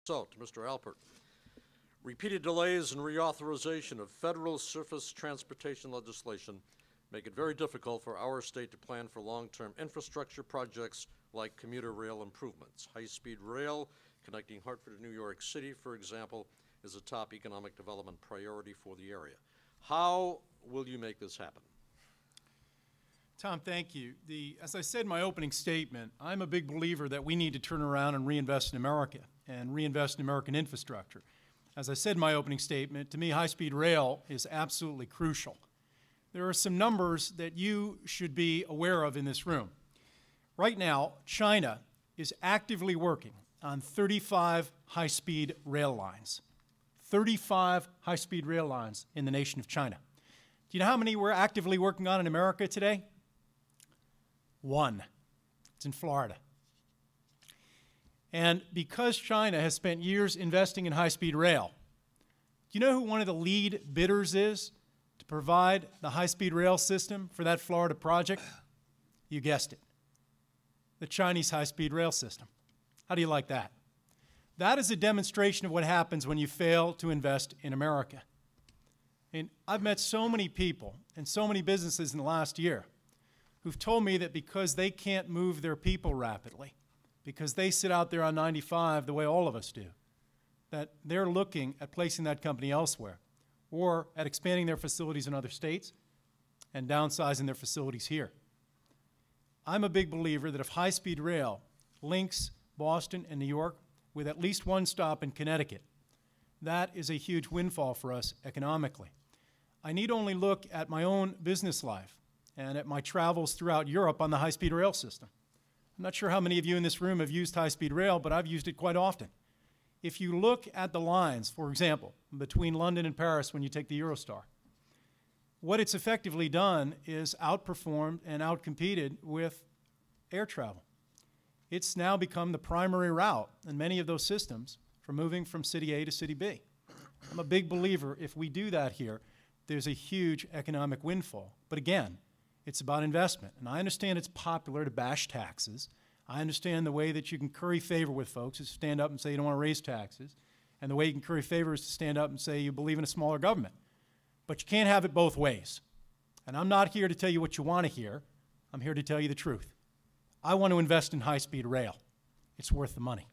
So, to Mr. Alpert, repeated delays in reauthorization of federal surface transportation legislation make it very difficult for our state to plan for long-term infrastructure projects like commuter rail improvements. High-speed rail connecting Hartford to New York City, for example, is a top economic development priority for the area. How will you make this happen? Tom, thank you. As I said in my opening statement, I'm a big believer that we need to turn around and reinvest in America and reinvest in American infrastructure. As I said in my opening statement, to me, high-speed rail is absolutely crucial. There are some numbers that you should be aware of in this room. Right now, China is actively working on 35 high-speed rail lines. 35 high-speed rail lines in the nation of China. Do you know how many we're actively working on in America today? One. It's in Florida. And because China has spent years investing in high-speed rail, do you know who one of the lead bidders is to provide the high-speed rail system for that Florida project? You guessed it. The Chinese high-speed rail system. How do you like that? That is a demonstration of what happens when you fail to invest in America. And I've met so many people and so many businesses in the last year who've told me that because they can't move their people rapidly, because they sit out there on 95 the way all of us do, that they're looking at placing that company elsewhere or at expanding their facilities in other states and downsizing their facilities here. I'm a big believer that if high-speed rail links Boston and New York with at least one stop in Connecticut, that is a huge windfall for us economically. I need only look at my own business life and at my travels throughout Europe on the high-speed rail system. I'm not sure how many of you in this room have used high-speed rail, but I've used it quite often. If you look at the lines, for example, between London and Paris when you take the Eurostar, what it's effectively done is outperformed and outcompeted with air travel. It's now become the primary route in many of those systems for moving from city A to city B. I'm a big believer if we do that here, there's a huge economic windfall. But again, it's about investment. And I understand it's popular to bash taxes. I understand the way that you can curry favor with folks is to stand up and say you don't want to raise taxes. And the way you can curry favor is to stand up and say you believe in a smaller government. But you can't have it both ways. And I'm not here to tell you what you want to hear. I'm here to tell you the truth. I want to invest in high-speed rail. It's worth the money.